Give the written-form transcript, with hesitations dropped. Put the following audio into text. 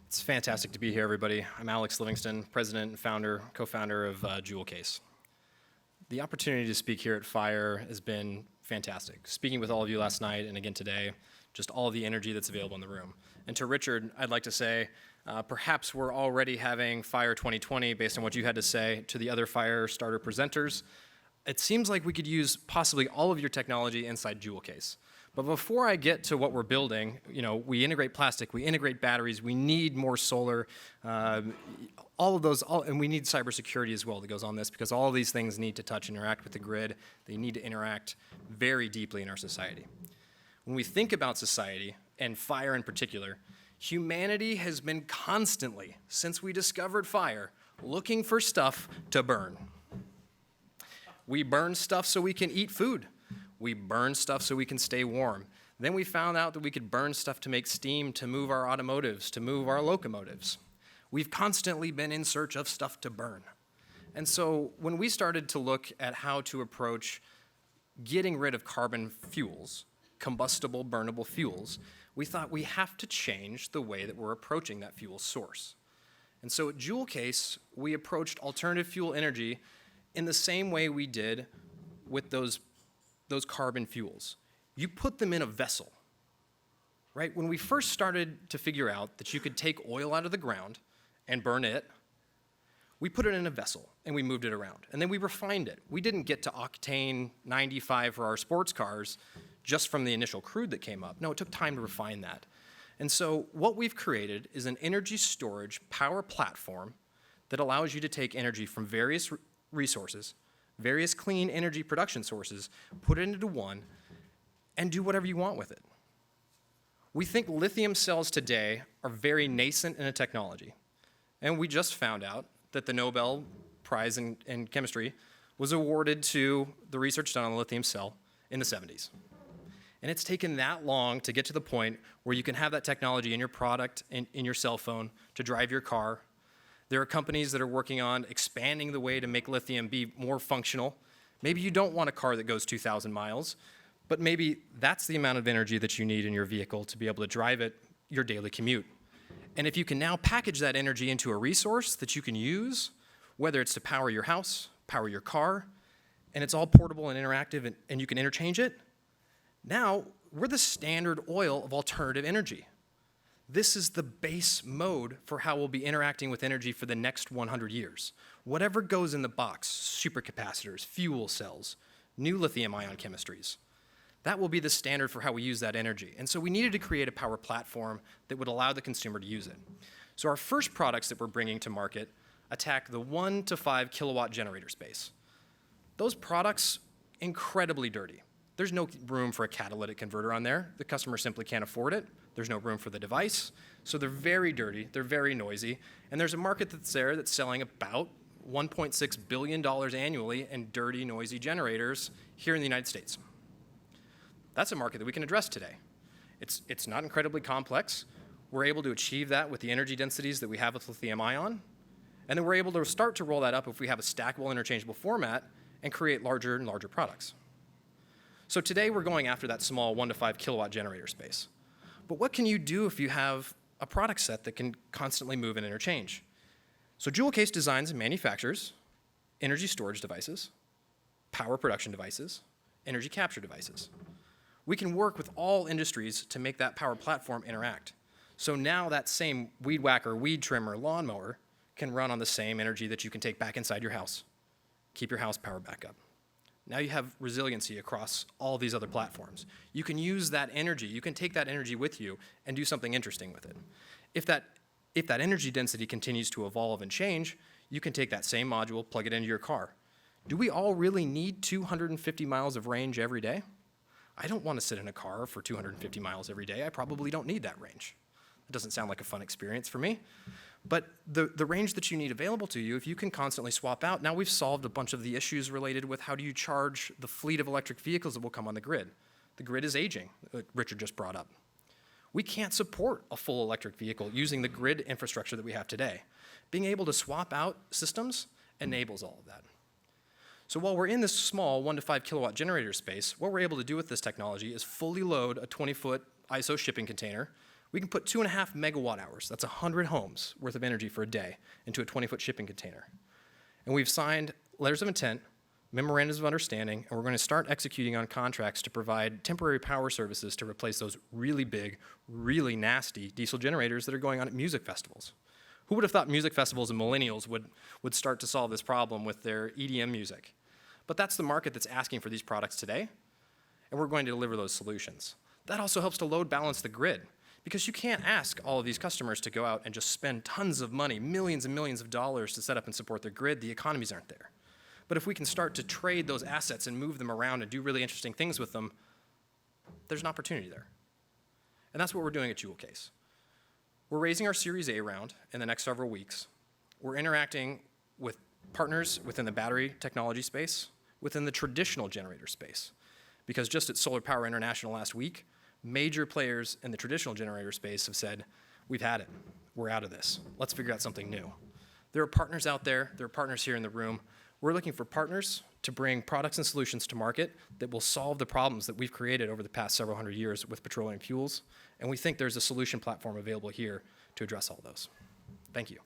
It's fantastic to be here, everybody. I'm Alex Livingston, president and co-founder of Joule Case. The opportunity to speak here at FiRe has been fantastic. Speaking with all of you last night and again today, just all of the energy that's available in the room. And to Richard, I'd like to say, perhaps we're already having FiRe 2020 based on what you had to say. To the other FiReStarter presenters, it seems like we could use possibly all of your technology inside Joule Case. But before I get to what we're building, we integrate plastic, we integrate batteries, we need more solar, all of those, and we need cybersecurity as well that goes on this, because all of these things need to touch and interact with the grid. They need to interact very deeply in our society. When we think about society, and FiRe in particular, humanity has been constantly, since we discovered FiRe, looking for stuff to burn. We burn stuff so we can eat food. We burn stuff so we can stay warm. Then we found out that we could burn stuff to make steam to move our automotives, to move our locomotives. We've constantly been in search of stuff to burn. And so when we started to look at how to approach getting rid of carbon fuels, combustible, burnable fuels, we thought we have to change the way that we're approaching that fuel source. And so at Joule Case, we approached alternative fuel energy in the same way we did with those carbon fuels. You put them in a vessel, right? When we first started to figure out that you could take oil out of the ground and burn it, we put it in a vessel and we moved it around. And then we refined it. We didn't get to octane 95 for our sports cars just from the initial crude that came up. No, it took time to refine that. And so what we've created is an energy storage power platform that allows you to take energy from various resources, various clean energy production sources, put it into one, and do whatever you want with it. We think lithium cells today are very nascent in a technology. And we just found out that the Nobel Prize in Chemistry was awarded to the research done on the lithium cell in the 70s. And it's taken that long to get to the point where you can have that technology in your product, in your cell phone, to drive your car. There are companies that are working on expanding the way to make lithium be more functional. Maybe you don't want a car that goes 2,000 miles, but maybe that's the amount of energy that you need in your vehicle to be able to drive it your daily commute. And if you can now package that energy into a resource that you can use, whether it's to power your house, power your car, and it's all portable and interactive and you can interchange it, now we're the standard oil of alternative energy. This is the base mode for how we'll be interacting with energy for the next 100 years. Whatever goes in the box, supercapacitors, fuel cells, new lithium-ion chemistries, that will be the standard for how we use that energy. And so we needed to create a power platform that would allow the consumer to use it. So our first products that we're bringing to market attack the 1 to 5 kilowatt generator space. Those products, incredibly dirty. There's no room for a catalytic converter on there. The customer simply can't afford it. There's no room for the device. So they're very dirty, they're very noisy, and there's a market that's there that's selling about $1.6 billion annually in dirty, noisy generators here in the United States. That's a market that we can address today. It's not incredibly complex. We're able to achieve that with the energy densities that we have with lithium ion, and then we're able to start to roll that up if we have a stackable, interchangeable format and create larger and larger products. So today we're going after that small 1 to 5 kilowatt generator space. But what can you do if you have a product set that can constantly move and interchange? So Joule Case designs and manufactures energy storage devices, power production devices, energy capture devices. We can work with all industries to make that power platform interact. So now that same weed whacker, weed trimmer, lawnmower can run on the same energy that you can take back inside your house. Keep your house powered back up. Now you have resiliency across all these other platforms. You can use that energy, you can take that energy with you and do something interesting with it. If that energy density continues to evolve and change, you can take that same module, plug it into your car. Do we all really need 250 miles of range every day? I don't want to sit in a car for 250 miles every day. I probably don't need that range. It doesn't sound like a fun experience for me. But the range that you need available to you, if you can constantly swap out, now we've solved a bunch of the issues related with how do you charge the fleet of electric vehicles that will come on the grid. The grid is aging, Richard just brought up. We can't support a full electric vehicle using the grid infrastructure that we have today. Being able to swap out systems enables all of that. So while we're in this small 1 to 5 kilowatt generator space, what we're able to do with this technology is fully load a 20-foot ISO shipping container We can put 2.5 megawatt hours, that's 100 homes worth of energy for a day, into a 20-foot shipping container. And we've signed letters of intent, memorandums of understanding, and we're going to start executing on contracts to provide temporary power services to replace those really big, really nasty diesel generators that are going on at music festivals. Who would have thought music festivals and millennials would start to solve this problem with their EDM music? But that's the market that's asking for these products today, and we're going to deliver those solutions. That also helps to load balance the grid, because you can't ask all of these customers to go out and just spend tons of money, millions and millions of dollars to set up and support their grid. The economies aren't there. But if we can start to trade those assets and move them around and do really interesting things with them, there's an opportunity there. And that's what we're doing at Joule Case. We're raising our Series A round in the next several weeks. We're interacting with partners within the battery technology space, within the traditional generator space. Because just at Solar Power International last week, major players in the traditional generator space have said, we've had it, we're out of this, let's figure out something new. There are partners out there, there are partners here in the room. We're looking for partners to bring products and solutions to market that will solve the problems that we've created over the past several hundred years with petroleum fuels, and we think there's a solution platform available here to address all those. Thank you.